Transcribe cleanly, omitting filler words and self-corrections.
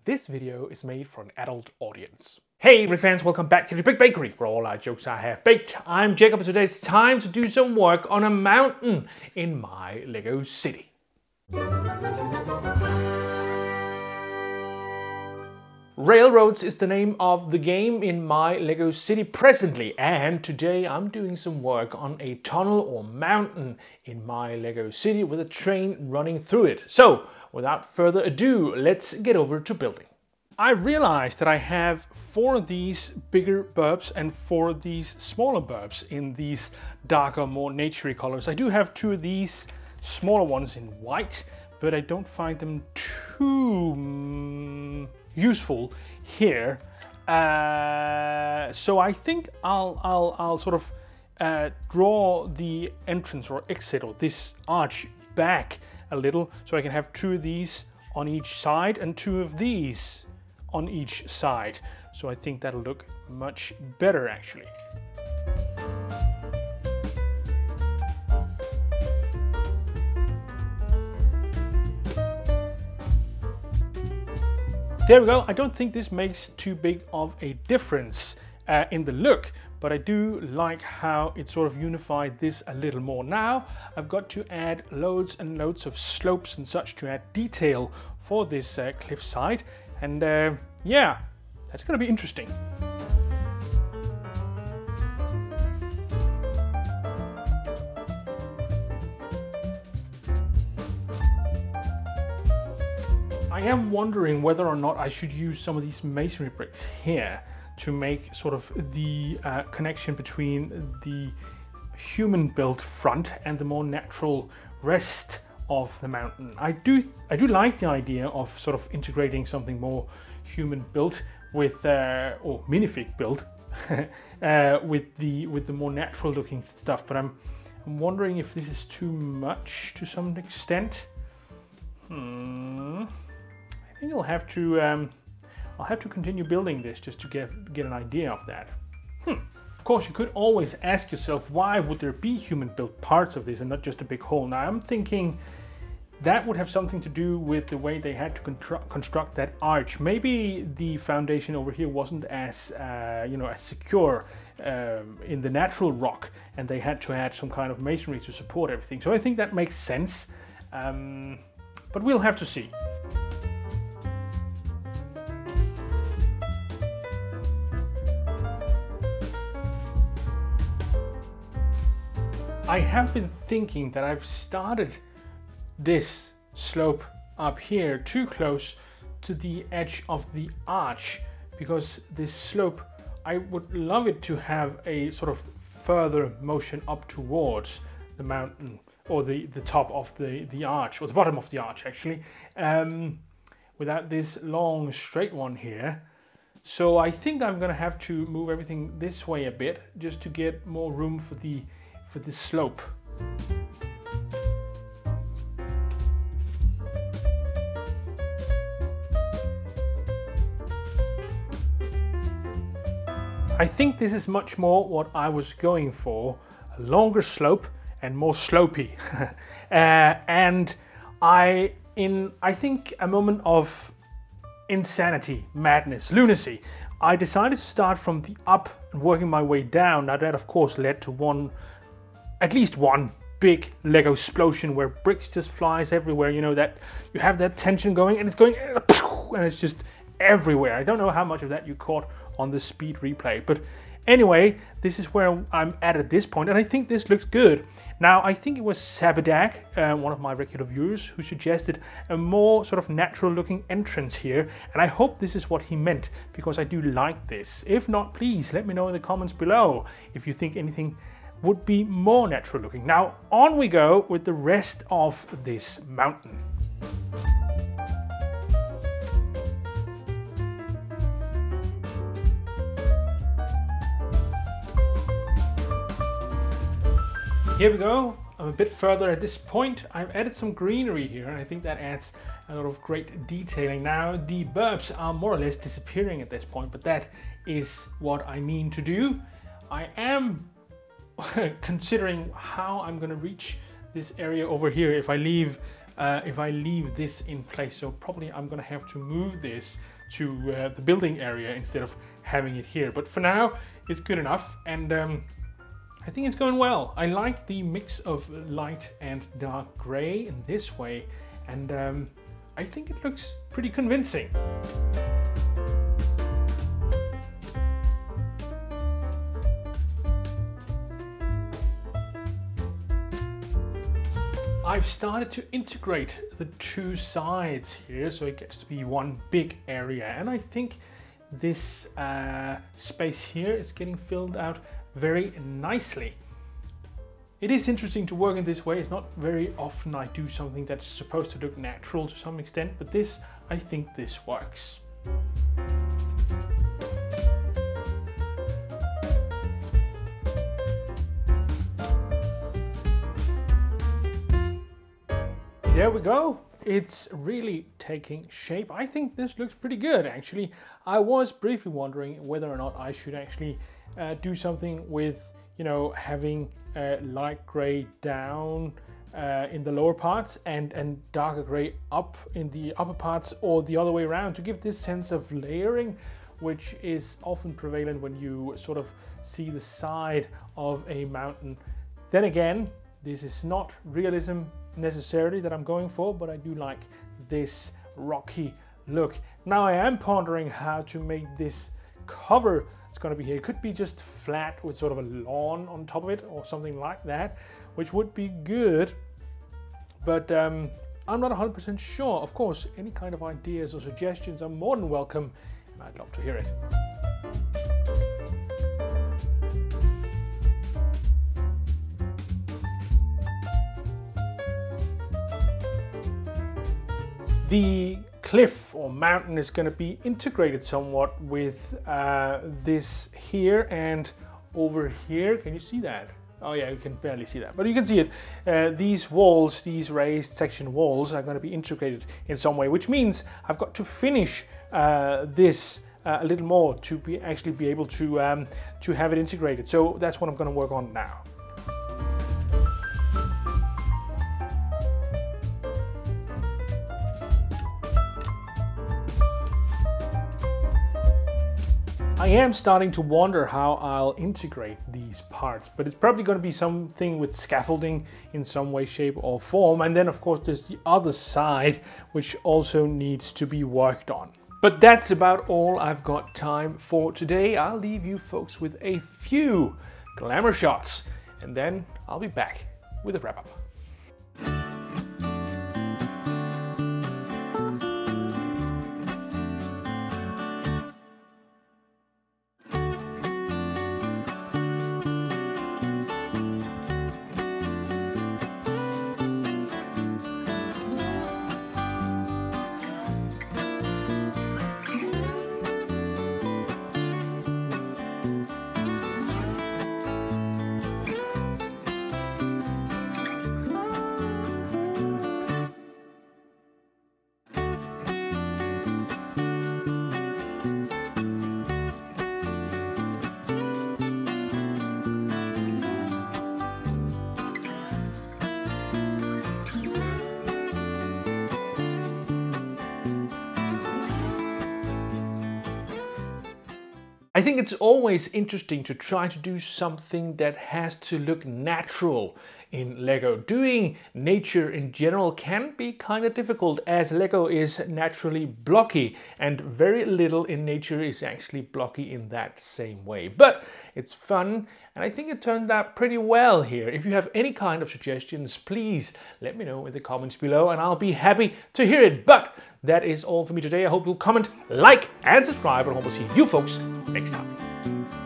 This video is made for an adult audience. Hey brick fans, welcome back to the Brick Bakery, where all our jokes are half baked. I'm Jacob and today it's time to do some work on a mountain in my Lego city. Railroads is the name of the game in my Lego city presently, and today I'm doing some work on a tunnel or mountain in my Lego city with a train running through it. So without further ado, let's get over to building. I realized that I have 4 of these bigger burbs and 4 of these smaller burbs in these darker, more naturey colors. I do have 2 of these smaller ones in white, but I don't find them too useful here. So I think I'll sort of draw the entrance or exit or this arch back a little, so I can have 2 of these on each side and 2 of these on each side. So I think that'll look much better actually. There we go. I don't think this makes too big of a difference in the look, but I do like how it sort of unified this a little more. Now I've got to add loads and loads of slopes and such to add detail for this cliffside, and yeah, that's gonna be interesting. I am wondering whether or not I should use some of these masonry bricks here to make sort of the connection between the human-built front and the more natural rest of the mountain. I do like the idea of sort of integrating something more human-built with or minifig built with the more natural-looking stuff. But I'm wondering if this is too much to some extent. I think I'll have to continue building this just to get an idea of that. Of course, you could always ask yourself, why would there be human-built parts of this and not just a big hole? Now, I'm thinking that would have something to do with the way they had to construct that arch. Maybe the foundation over here wasn't as as secure in the natural rock, and they had to add some kind of masonry to support everything. So I think that makes sense, but we'll have to see. I have been thinking that I've started this slope up here too close to the edge of the arch, because this slope, I would love it to have a sort of further motion up towards the mountain, or the top of the arch, or the bottom of the arch actually, without this long straight one here. So I think I'm gonna have to move everything this way a bit just to get more room for the slope. I think this is much more what I was going for, a longer slope and more slopey. And I think a moment of insanity, madness, lunacy, I decided to start from the up and working my way down. Now that of course led to at least one big Lego explosion where bricks just flies everywhere. You know, that you have that tension going and it's going and it's just everywhere. I don't know how much of that you caught on the speed replay, but anyway, this is where I'm at this point, and I think this looks good. Now, I think it was Sabadak, one of my regular viewers, who suggested a more sort of natural looking entrance here, and I hope this is what he meant, because I do like this. If not, please let me know in the comments below if you think anything would be more natural looking. Now, on we go with the rest of this mountain. Here we go. I'm a bit further at this point. I've added some greenery here, and I think that adds a lot of great detailing. Now, the burbs are more or less disappearing at this point, but that is what I mean to do. I am considering how I'm going to reach this area over here if I leave if I leave this in place. So probably I'm gonna have to move this to the building area instead of having it here. But for now, it's good enough, and I think it's going well. I like the mix of light and dark gray in this way, and I think it looks pretty convincing. I've started to integrate the two sides here, so it gets to be one big area, and I think this space here is getting filled out very nicely. It is interesting to work in this way. It's not very often I do something that's supposed to look natural to some extent, but this, I think this works. There we go. It's really taking shape. I think this looks pretty good, actually. I was briefly wondering whether or not I should actually do something with, you know, having light gray down in the lower parts and darker gray up in the upper parts, or the other way around, to give this sense of layering, which is often prevalent when you sort of see the side of a mountain. Then again, this is not realism necessarily that I'm going for, but I do like this rocky look. Now I am pondering how to make this cover that's going to be here. It could be just flat with sort of a lawn on top of it or something like that, which would be good, but I'm not 100% sure. Of course, any kind of ideas or suggestions are more than welcome, and I'd love to hear it. The cliff or mountain is going to be integrated somewhat with this here and over here. Can you see that? Oh yeah, you can barely see that, but you can see it. These walls, these raised section walls, are going to be integrated in some way, which means I've got to finish this a little more to actually be able to have it integrated. So that's what I'm going to work on now. I am starting to wonder how I'll integrate these parts, but it's probably going to be something with scaffolding in some way, shape or form. And then of course there's the other side, which also needs to be worked on. But that's about all I've got time for today. I'll leave you folks with a few glamour shots, and then I'll be back with a wrap up. I think it's always interesting to try to do something that has to look natural in Lego. Doing nature in general can be kind of difficult, as Lego is naturally blocky, and very little in nature is actually blocky in that same way. But it's fun, and I think it turned out pretty well here. If you have any kind of suggestions, please let me know in the comments below, and I'll be happy to hear it. But that is all for me today. I hope you'll comment, like, and subscribe, and I hope to see you folks next time.